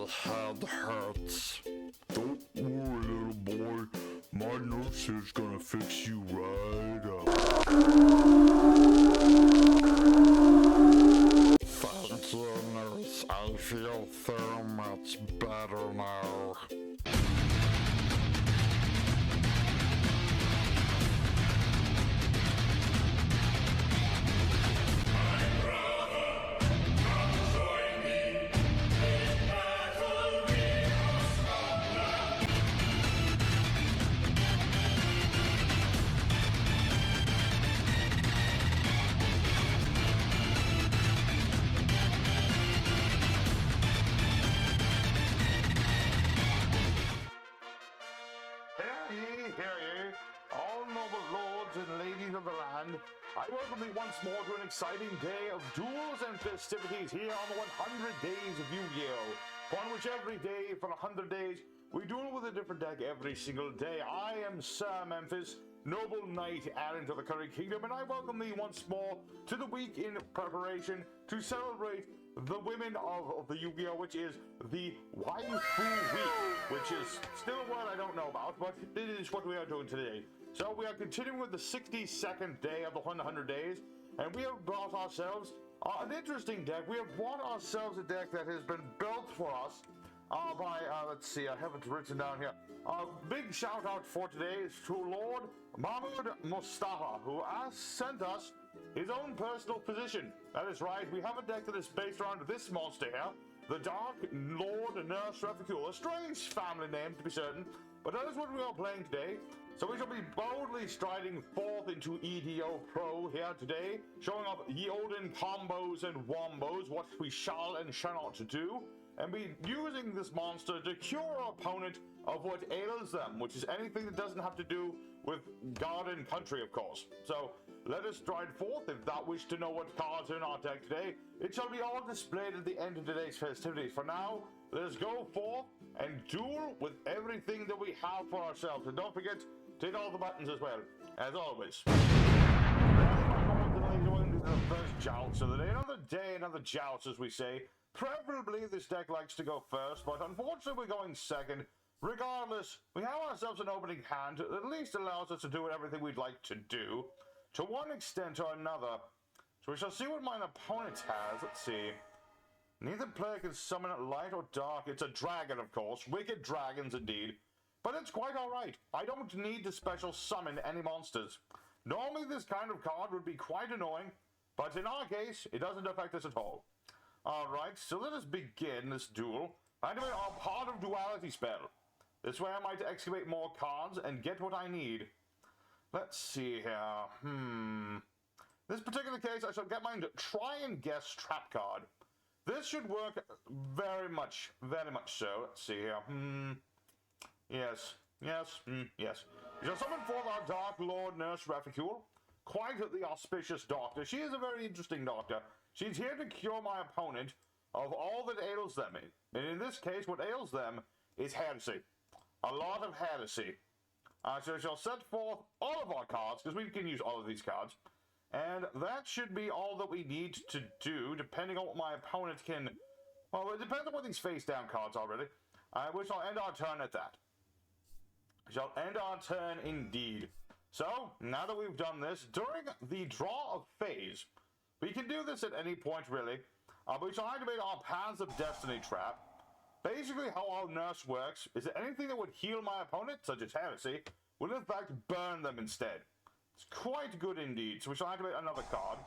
My head hurts. Don't worry, little boy. My nurse is gonna fix you right up. Thank you, nurse. I feel so much better now. Hear ye, all noble lords and ladies of the land. I welcome thee once more to an exciting day of duels and festivities here on the 100 Days of Yu-Gi-Oh! On which every day for 100 days, we duel with a different deck every single day. I am Sir Memphis, noble knight adding to the current kingdom, and I welcome thee once more to the week in preparation to celebrate the women of the Yu-Gi-Oh!, which is the Waifu Week, which is still a word I don't know about, but it is what we are doing today. So we are continuing with the 62nd day of the 100 days, and we have brought ourselves an interesting deck. We have brought ourselves a deck that has been built for us by, let's see, I have it written down here. Big shout out for today is to Lord Mahmoud Mustafa, who has sent us his own personal physician. That is right, we have a deck that is based around this monster here, the Dark Lord Nure Reficule, a strange family name to be certain, but that is what we are playing today. So we shall be boldly striding forth into EDO Pro here today, showing off ye olden combos and wombos, what we shall and shall not do, and be using this monster to cure our opponent of what ails them, which is anything that doesn't have to do with God and country, of course. So let us stride forth. If thou wish to know what cards are in our deck today, it shall be all displayed at the end of today's festivities. For now, let us go forth and duel with everything that we have for ourselves. And don't forget to hit all the buttons as well, as always. The first jouts of the day. Another day, another jouts, as we say. Preferably, this deck likes to go first, but unfortunately, we're going second. Regardless, we have ourselves an opening hand that at least allows us to do everything we'd like to do, to one extent or another. So we shall see what my opponent has. Let's see. Neither player can summon it light or dark. It's a dragon, of course. Wicked dragons, indeed. But it's quite alright. I don't need to special summon any monsters. Normally, this kind of card would be quite annoying, but in our case, it doesn't affect us at all. Alright, so let us begin this duel. Activate our Part of Duality spell. This way I might excavate more cards and get what I need. Let's see here. This particular case, I shall get mine to try and guess trap card. This should work very much so. Let's see here. Yes. Yes. You shall summon forth our Dark Lord Nure Reficule. Quite the auspicious doctor. She is a very interesting doctor. She's here to cure my opponent of all that ails them. And in this case, what ails them is heresy. A lot of heresy. So I shall set forth all of our cards, because we can use all of these cards. And that should be all that we need to do, depending on what my opponent can... Well, it depends on what these face-down cards are, really. We shall end our turn at that. We shall end our turn indeed. So, now that we've done this, during the draw of phase, we can do this at any point, really. But we shall activate our Paths of Destiny trap. Basically, how our nurse works is that anything that would heal my opponent, such as heresy, will in fact burn them instead. It's quite good indeed. So we shall activate another card.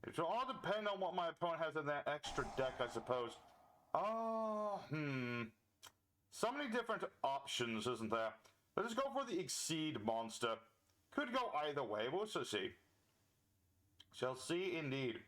It will all depend on what my opponent has in their extra deck, I suppose. So many different options, isn't there? Let us go for the Exceed monster. Could go either way, we'll also see. Shall see indeed.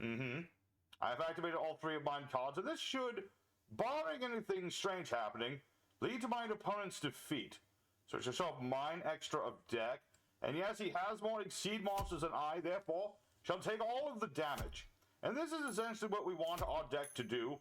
I've activated all three of mine cards, and this should, barring anything strange happening, lead to my opponent's defeat. So it shall show off mine extra of deck. And yes, he has more Exceed monsters than I, therefore, shall take all of the damage. And this is essentially what we want our deck to do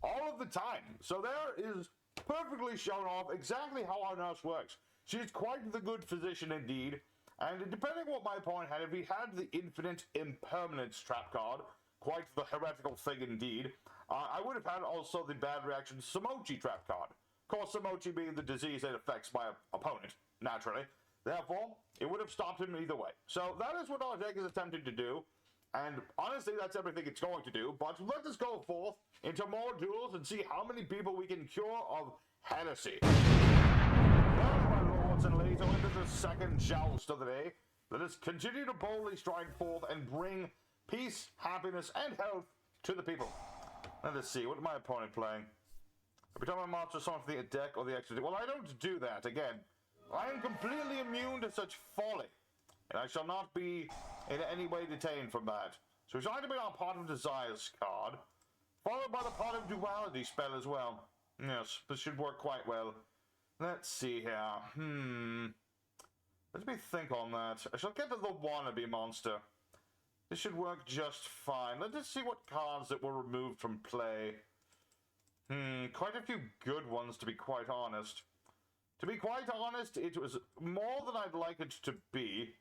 all of the time. So there is perfectly shown off exactly how our nurse works. She is quite the good physician indeed. And depending on what my opponent had, if he had the Infinite Impermanence trap card, quite the heretical thing indeed. I would have had also the bad reaction Samochi trap card. Of course, Samochi being the disease that affects my opponent, naturally. Therefore, it would have stopped him either way. So that is what our deck is attempting to do. And honestly, that's everything it's going to do. But let us go forth into more duels and see how many people we can cure of heresy. Well, my lords and ladies, into the second joust of the day. Let us continue to boldly stride forth and bring peace, happiness, and health to the people. Let us see, what is my opponent playing? Every time I monster song to the deck or the extra deck. Well, I don't do that, again. I am completely immune to such folly, and I shall not be in any way detained from that. So it's going to be our Pot of Desires card, followed by the Pot of Duality spell as well. Yes, this should work quite well. Let's see here. Let me think on that. I shall get to the Wannabe monster. This should work just fine. Let's just see what cards that were removed from play. Quite a few good ones, to be quite honest. To be quite honest, it was more than I'd like it to be.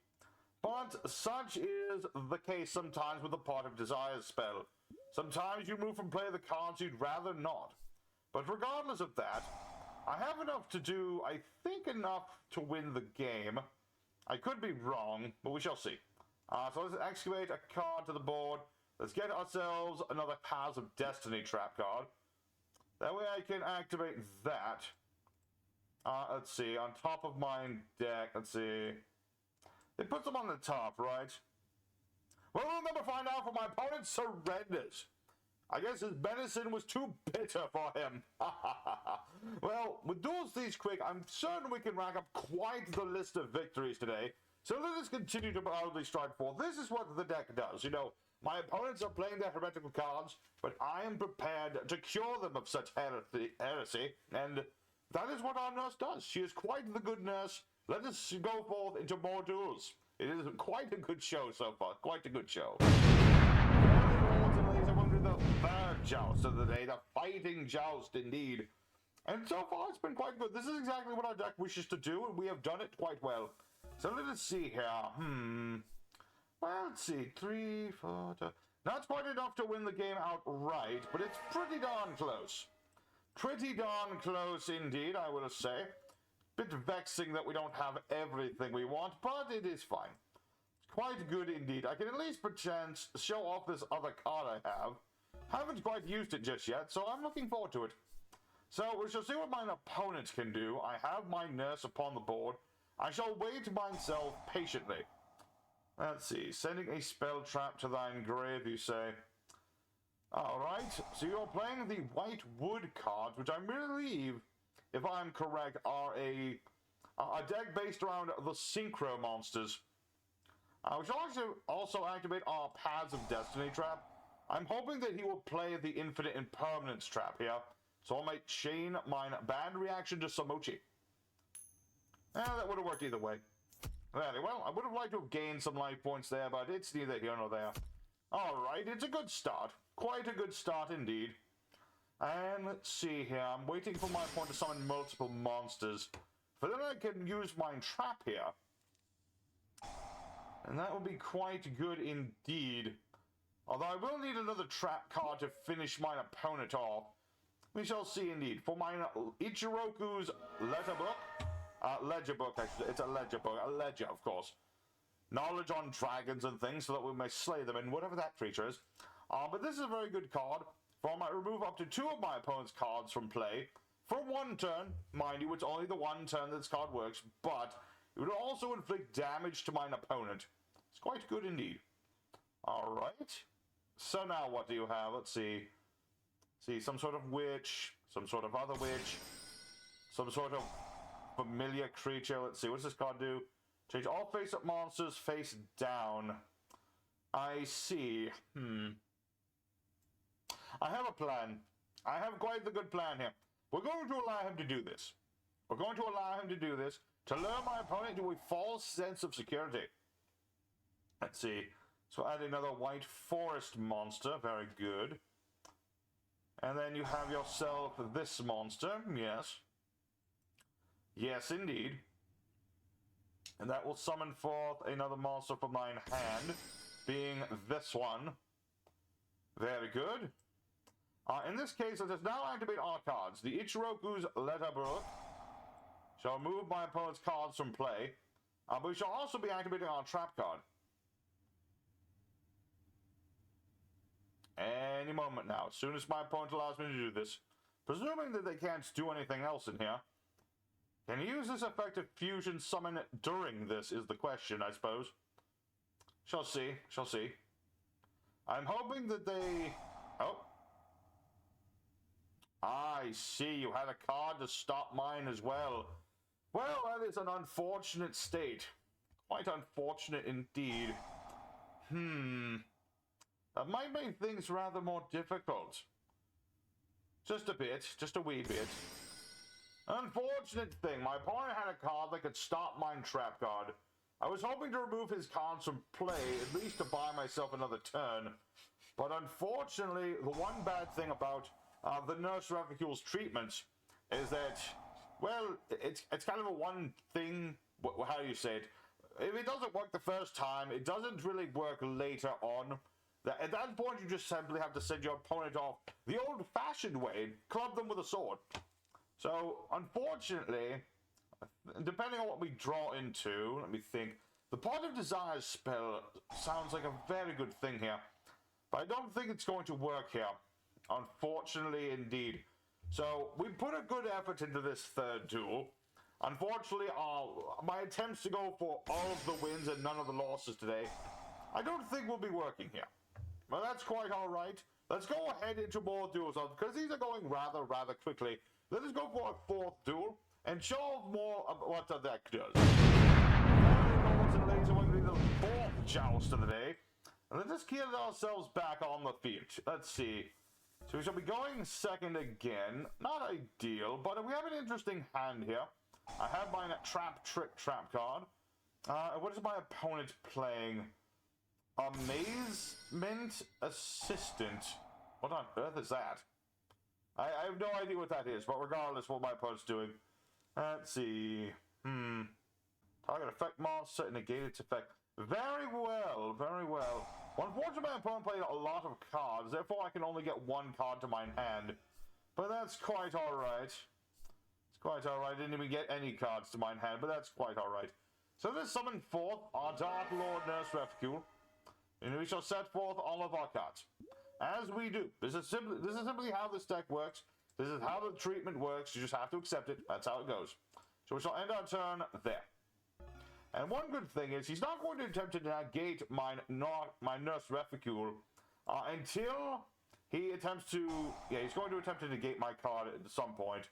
But such is the case sometimes with the Pot of Desires spell. Sometimes you move from play the cards you'd rather not. But regardless of that, I have enough to do, I think, enough to win the game. I could be wrong, but we shall see. So let's excavate a card to the board. Let's get ourselves another Paths of Destiny trap card. That way I can activate that. Let's see, on top of my deck, let's see. It puts them on the top, right? Well, we'll never find out for my opponent surrenders. I guess his medicine was too bitter for him. Well, with Duels these quick, I'm certain we can rack up quite the list of victories today. So let us continue to proudly stride forth. This is what the deck does. You know, my opponents are playing their heretical cards, but I am prepared to cure them of such heresy, and that is what our nurse does. She is quite the good nurse. Let us go forth into more duels. It is quite a good show so far. Quite a good show. The third joust of the day, the fighting joust indeed. And so far it's been quite good. This is exactly what our deck wishes to do, and we have done it quite well. So let us see here. Well, let's see. 3, 4, 2. Not quite enough to win the game outright, but it's pretty darn close. Pretty darn close indeed, I will say. Bit vexing that we don't have everything we want, but it is fine. Quite good indeed. I can at least perchance show off this other card I have. Haven't quite used it just yet, so I'm looking forward to it. So we shall see what my opponent can do. I have my nurse upon the board. I shall wait myself patiently. Let's see. Sending a spell trap to thine grave, you say. Alright, so you're playing the white wood cards, which I believe, if I'm correct, are a deck based around the synchro monsters. We shall also activate our Paths of Destiny trap. I'm hoping that he will play the Infinite Impermanence trap here, so I might chain my bad reaction to Samochi. That would have worked either way. Very well, I would have liked to have gained some life points there, but it's neither here nor there. Alright, it's a good start. Quite a good start indeed. And let's see here, I'm waiting for my opponent to summon multiple monsters. For then I can use my trap here. And that will be quite good indeed. Although I will need another trap card to finish my opponent off. We shall see indeed. For my Ichiroku's letter book. Ledger book, actually. It's a ledger book. A ledger, of course. Knowledge on dragons and things so that we may slay them and whatever that creature is. But this is a very good card. For I might remove up to 2 of my opponent's cards from play. For 1 turn. Mind you, it's only the 1 turn that this card works. But it would also inflict damage to my opponent. It's quite good indeed. Alright. So now what do you have? Let's see. See, some sort of witch. Some sort of other witch. Some sort of familiar creature. Let's see. What does this card do? Change all face-up monsters face down. I see. I have a plan. I have quite the good plan here. We're going to allow him to do this. We're going to allow him to do this to lure my opponent to a false sense of security. Let's see. So add another white forest monster. Very good. And then you have yourself this monster. Yes. Yes, indeed. And that will summon forth another monster from mine hand, being this one. Very good. In this case, let us now activate our cards. The Ichiroku's Letterbook shall remove my opponent's cards from play. But we shall also be activating our trap card. Any moment now, as soon as my opponent allows me to do this. Presuming that they can't do anything else in here. Can you use this effective fusion summon during this is the question, I suppose. Shall see, shall see. I'm hoping that they... Oh. I see, you had a card to stop mine as well. Well, that is an unfortunate state. Quite unfortunate indeed. That might make things rather more difficult. Just a bit, just a wee bit. Unfortunate thing, my opponent had a card that could stop mine trap card. I was hoping to remove his cards from play, at least to buy myself another turn. But unfortunately, the one bad thing about the Nure Reficule's treatment is that, well, it's kind of a one thing, how do you say it? If it doesn't work the first time, it doesn't really work later on. At that point, you just simply have to send your opponent off the old-fashioned way, club them with a sword. So, unfortunately, depending on what we draw into, let me think. The Pot of Desire spell sounds like a very good thing here. But I don't think it's going to work here. Unfortunately, indeed. So, we put a good effort into this third duel. Unfortunately, my attempts to go for all of the wins and none of the losses today, I don't think will be working here. Well, that's quite alright. Let's go ahead into more duels, because these are going rather quickly. Let us go for a fourth duel, and show off more of what the deck does. Lords and ladies, we're going to be the fourth joust of the day. And let's just get ourselves back on the field. Let's see. So we shall be going second again. Not ideal, but we have an interesting hand here. I have my trap card. What is my opponent playing? Amazement Assistant. What on earth is that? I have no idea what that is, but regardless what my opponent's doing. Let's see. Target effect monster, negate its effect. Very well, very well. Well, unfortunately, my opponent played a lot of cards, therefore I can only get one card to my hand. But that's quite alright. It's quite alright. I didn't even get any cards to my hand, but that's quite alright. So let's summon forth our Dark Lord Nure Reficule. And we shall set forth all of our cards. As we do. This is simply how this deck works. This is how the treatment works. You just have to accept it. That's how it goes. So we shall end our turn there. And one good thing is he's not going to attempt to negate my Nure Reficule until he attempts to... Yeah, he's going to attempt to negate my card at some point.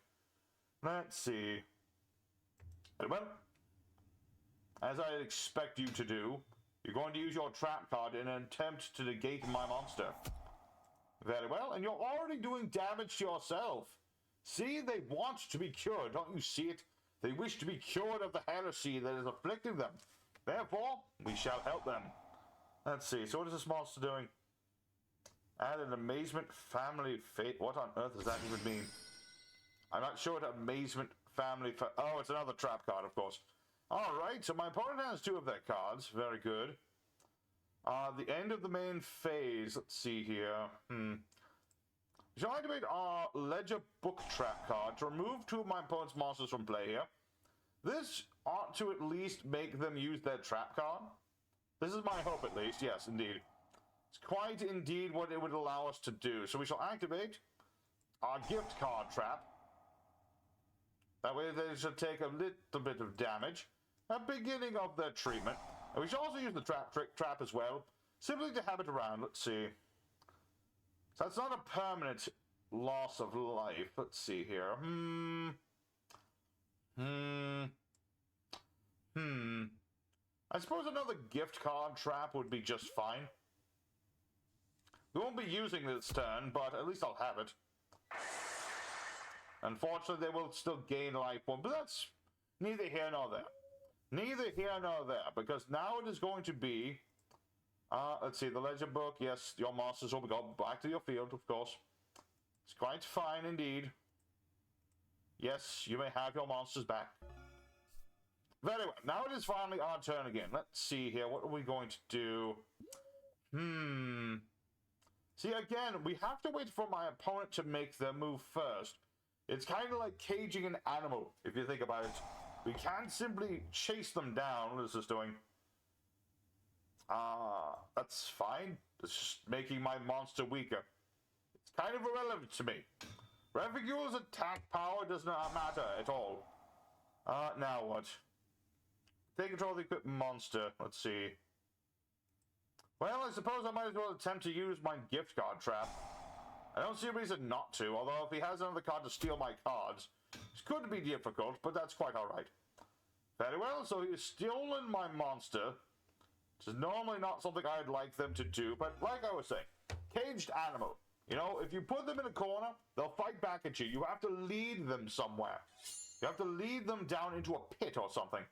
Let's see. Well, as I expect you to do, you're going to use your trap card in an attempt to negate my monster. Very well, and you're already doing damage to yourself. See, they want to be cured, don't you see it? They wish to be cured of the heresy that is afflicting them. Therefore, we shall help them. Let's see, so what is this monster doing? Add an amazement family fate. What on earth does that even mean? I'm not sure what amazement family... Oh, it's another trap card, of course. Alright, so my opponent has two of their cards. Very good. The end of the main phase. Let's see here. Shall I activate our Ledger Book Trap card to remove two of my opponent's monsters from play here? This ought to at least make them use their trap card. This is my hope, at least. Yes, indeed. It's quite indeed what it would allow us to do. So we shall activate our gift card trap. That way they should take a little bit of damage. A beginning of their treatment. And we shall also use the trap as well. Simply to have it around. Let's see. So that's not a permanent loss of life. Let's see here. I suppose another gift card trap would be just fine. We won't be using this turn, but at least I'll have it. Unfortunately, they will still gain life one, but that's neither here nor there. Neither here nor there, because now it is going to be... let's see, the ledger book. Yes, your monsters will go back to your field, of course. It's quite fine indeed. Yes, you may have your monsters back. Very well. Now it is finally our turn again. Let's see here. What are we going to do? See, again, we have to wait for my opponent to make their move first. It's kind of like caging an animal, if you think about it. We can't simply chase them down. What is this doing? That's fine. It's just making my monster weaker. It's kind of irrelevant to me. Reficule's attack power does not matter at all. Now what? Take control of the equipped monster. Let's see. Well, I suppose I might as well attempt to use my gift card trap. I don't see a reason not to, although if he has another card to steal my cards, it could be difficult, but that's quite alright. Very well, so he's stolen my monster. Which is normally not something I'd like them to do, but like I was saying, caged animal. You know, if you put them in a corner, they'll fight back at you. You have to lead them somewhere. You have to lead them down into a pit or something.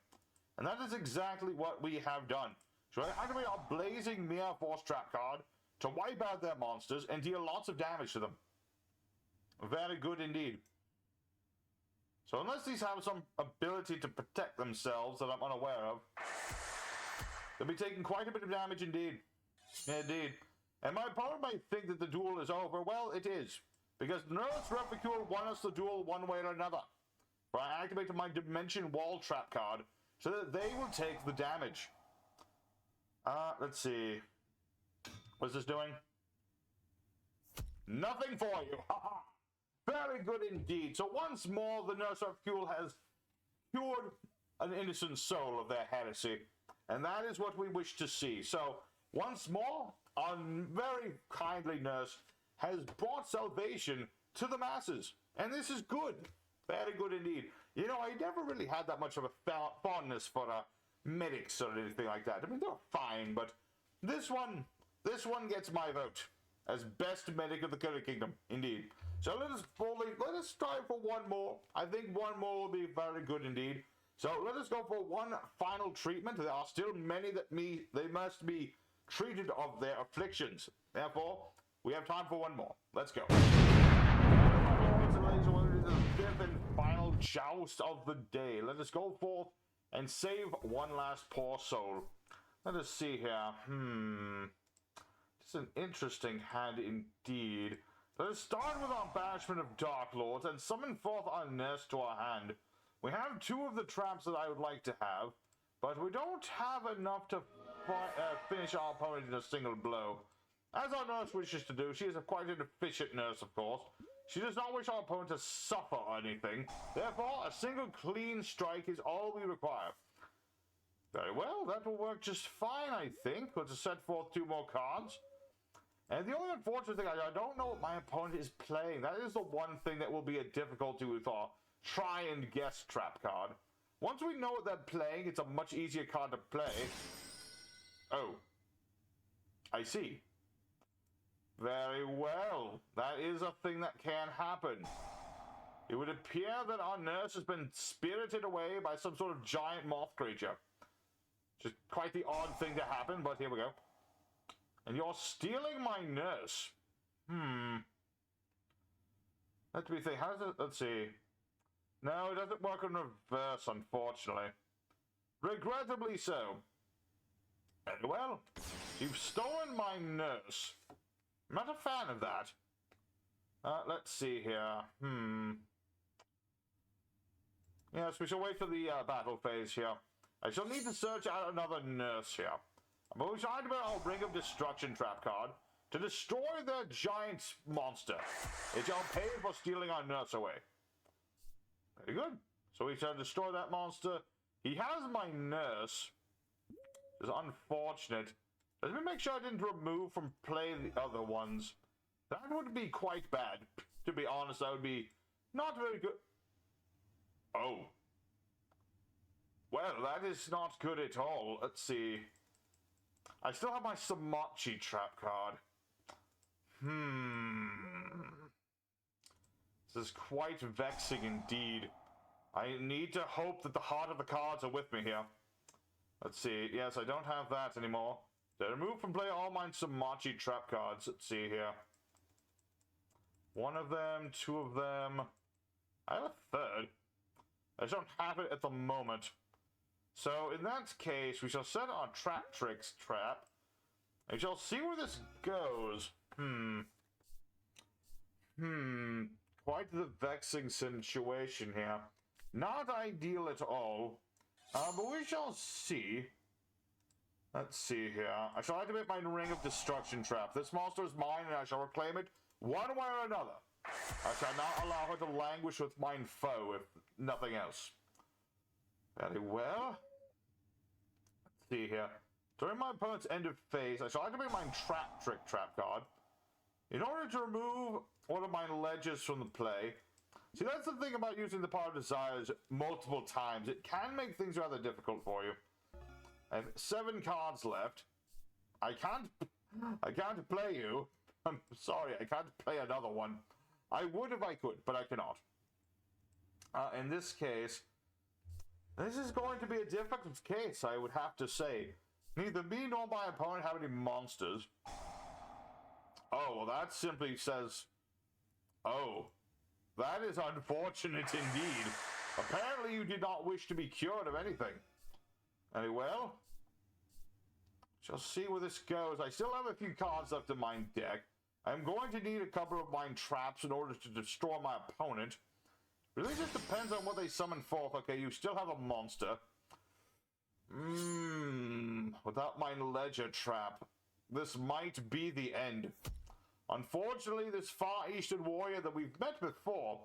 And that is exactly what we have done. So I activate our Blazing Mere Force Trap card to wipe out their monsters and deal lots of damage to them. Very good indeed. So unless these have some ability to protect themselves that I'm unaware of, they'll be taking quite a bit of damage indeed. Indeed. And my opponent might think that the duel is over. Well, it is. Because Nure Reficule won us the duel one way or another. But I activated my Dimension Wall Trap card so that they will take the damage. Let's see. What's this doing? Nothing for you. Very good indeed. So once more, the Nure Reficule has cured an innocent soul of their heresy. And that is what we wish to see. So once more, our very kindly nurse has brought salvation to the masses. And this is good. Very good indeed. You know, I never really had that much of a fondness for medics or anything like that. I mean, they're fine, but this one gets my vote as best medic of the Curry Kingdom, indeed. So let us strive for one more. I think one more will be very good indeed. So let us go for one final treatment. There are still many that they must be treated of their afflictions. Therefore, we have time for one more. Let's go. The fifth and final joust of the day. Let us go forth and save one last poor soul. Let us see here. It's an interesting hand indeed. Let us start with our banishment of Dark Lords and summon forth our nurse to our hand. We have two of the traps that I would like to have, but we don't have enough to finish our opponent in a single blow. As our nurse wishes to do, she is quite an efficient nurse, of course. She does not wish our opponent to suffer anything. Therefore, a single clean strike is all we require. Very well, that will work just fine, I think. Let's set forth two more cards. And the only unfortunate thing, I don't know what my opponent is playing. That is the one thing that will be a difficulty with our try and guess trap card. Once we know what they're playing, it's a much easier card to play. Oh. I see. Very well. That is a thing that can happen. It would appear that our nurse has been spirited away by some sort of giant moth creature. Which is quite the odd thing to happen, but here we go. And you're stealing my nurse. Let me think. How does it... Let's see. No, it doesn't work in reverse, unfortunately. Regrettably so. Very well. You've stolen my nurse. I'm not a fan of that. Let's see here. Yes, we shall wait for the battle phase here. I shall need to search out another nurse here. But we shall activate our Ring of Destruction trap card to destroy the giant monster. It shall pay for stealing our nurse away. Very good. So we shall destroy that monster. He has my nurse. It's unfortunate. Let me make sure I didn't remove from play the other ones. That would be quite bad. To be honest, that would be not very good. Oh. Well, that is not good at all. Let's see. I still have my Samachi trap card. This is quite vexing indeed. I need to hope that the heart of the cards are with me here. Let's see. Yes, I don't have that anymore. They remove from play all my Samachi trap cards. Let's see here. One of them, two of them. I have a third. I just don't have it at the moment. So in that case, we shall set our Trap Tricks trap. And we shall see where this goes. Quite the vexing situation here. Not ideal at all. But we shall see. Let's see here. I shall activate my Ring of Destruction trap. This monster is mine, and I shall reclaim it one way or another. I shall not allow her to languish with mine foe, if nothing else. Very well. Let's see here. During my opponent's end of phase, I shall activate my Trap Trick trap card. In order to remove one of my ledges from the play. See, that's the thing about using the Power of Desires multiple times. It can make things rather difficult for you. I have 7 cards left. I can't play you. I'm sorry, I can't play another one. I would if I could, but I cannot. In this case, this is going to be a difficult case, I would have to say. Neither me nor my opponent have any monsters. Oh, well, that simply says, oh, that is unfortunate indeed. Apparently you did not wish to be cured of anything. Very well. Shall see where this goes. I still have a few cards left in my deck. I'm going to need a couple of mine traps in order to destroy my opponent. Really just depends on what they summon forth. Okay, you still have a monster. Without my ledger trap, this might be the end. Unfortunately, this Far Eastern warrior that we've met before,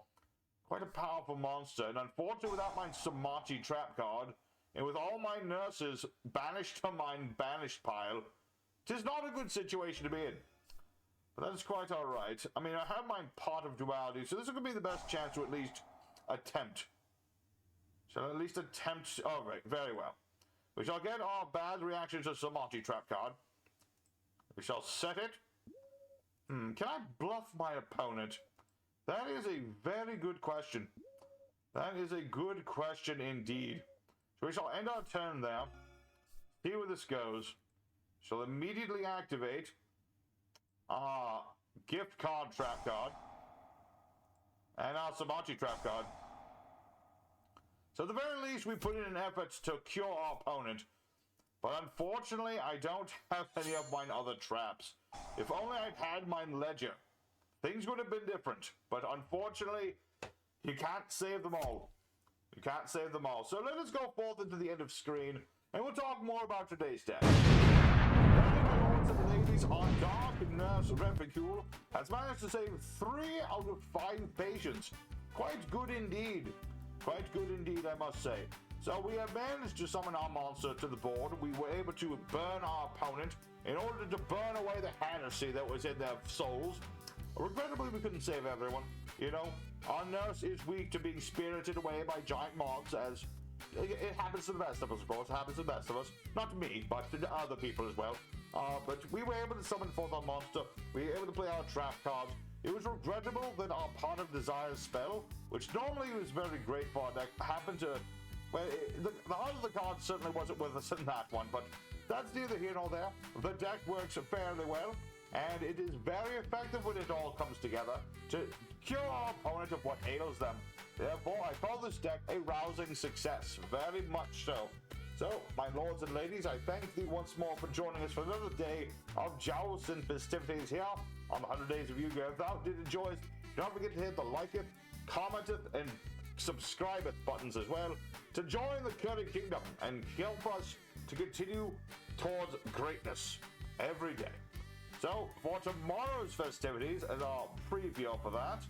quite a powerful monster, and unfortunately without my Samachi trap card, and with all my nurses banished to mine banished pile, 'tis not a good situation to be in. But that's quite alright. I mean, I have my Pot of Duality, so this is going to be the best chance to at least attempt. Shall I at least attempt? Oh, right, very well. We shall get our bad reaction to Samachi trap card. We shall set it. Can I bluff my opponent? That is a very good question. That is a good question indeed. So we shall end our turn there. See where this goes. Shall immediately activate gift card trap card. And our Samachi trap card. So at the very least, we put in an effort to cure our opponent. But unfortunately, I don't have any of mine other traps. If only I'd had mine ledger, things would have been different. But unfortunately, you can't save them all. You can't save them all. So let us go forth into the end of screen, and we'll talk more about today's deck. My lords and ladies, our Dark Nurse Reficule has managed to save 3 out of 5 patients. Quite good indeed. Quite good indeed, I must say. So we have managed to summon our monster to the board. We were able to burn our opponent in order to burn away the heresy that was in their souls. Regrettably, we couldn't save everyone. You know, our nurse is weak to being spirited away by giant mobs, as it happens to the best of us, of course. It happens to the best of us. Not to me, but to other people as well. But we were able to summon forth our monster. We were able to play our trap cards. It was regrettable that our Pot of Desires spell, which normally was very great for our deck, happened to... Well, the heart of the card certainly wasn't with us in that one, but that's neither here nor there. The deck works fairly well, and it is very effective when it all comes together to cure our opponent of what ails them. Therefore, I call this deck a rousing success, very much so. So, my lords and ladies, I thank thee once more for joining us for another day of jousts and festivities here on the 100 Days of Yu-Gi-Oh! If thou did enjoy it, don't forget to hit the like it, comment it, and subscribe it buttons as well to join the Curry Kingdom and help us to continue towards greatness every day. So, for tomorrow's festivities, as our preview for that,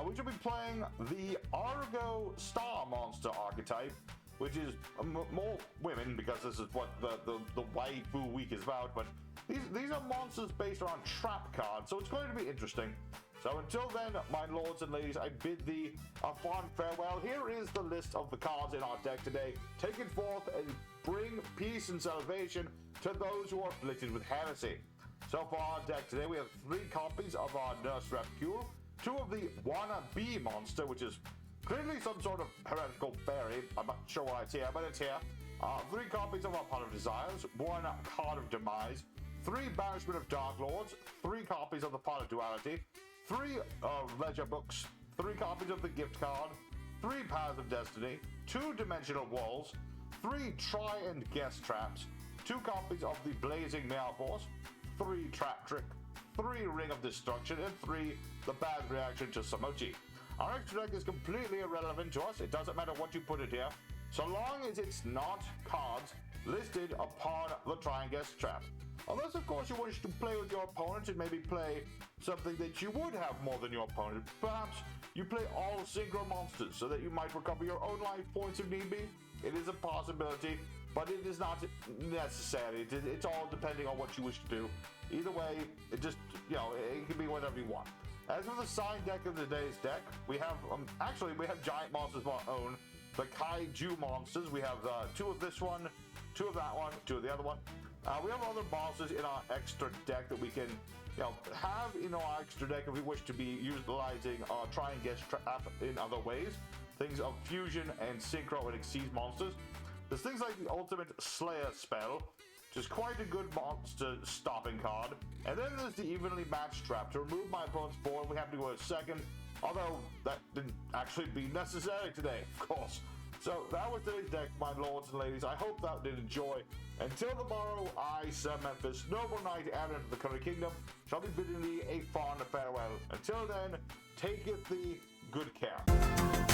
we shall be playing the Argo Star Monster archetype, which is more women, because this is what the waifu week is about, but these are monsters based on trap cards, so it's going to be interesting. So until then, my lords and ladies, I bid thee a fond farewell. Here is the list of the cards in our deck today. Take it forth and bring peace and salvation to those who are afflicted with heresy. So for our deck today, we have 3 copies of our Nurse Reficule, 2 of the Wannabe monster, which is clearly some sort of heretical fairy. I'm not sure why it's here, but it's here. 3 copies of our Pot of Desires, 1 Card of Demise, 3 Banishment of Dark Lords, 3 copies of the Pot of Duality, 3 ledger books, 3 copies of the gift card, 3 Paths of Destiny, 2 Dimensional Walls, 3 Try and Guess Traps, 2 copies of the Blazing Mail Force, 3 Trap Trick, 3 Ring of Destruction, and 3 the bad reaction to Samochi. Our extra deck is completely irrelevant to us. It doesn't matter what you put it here, so long as it's not cards listed upon the try and guess trap. Unless, of course, you wish to play with your opponent and maybe play something that you would have more than your opponent. Perhaps you play all synchro monsters so that you might recover your own life points if need be. It is a possibility, but it is not necessary. It's all depending on what you wish to do. Either way, it just, it can be whatever you want. As for the side deck of today's deck, we have, we have giant monsters of our own. The kaiju monsters. We have 2 of this one, 2 of that one, 2 of the other one. We have other monsters in our extra deck that we can, have in our extra deck if we wish to be utilizing our try and guess trap in other ways. Things of fusion and synchro and exceed monsters. There's things like the ultimate Slayer spell, which is quite a good monster stopping card. And then there's the evenly matched trap. To remove my opponent's board, we have to go a second, although that didn't actually be necessary today, of course. So that was today's deck, my lords and ladies. I hope that did enjoy. Until tomorrow, I, Sir Memphis, noble knight and of the Curry Kingdom, shall be bidding thee a fond farewell. Until then, take it thee good care.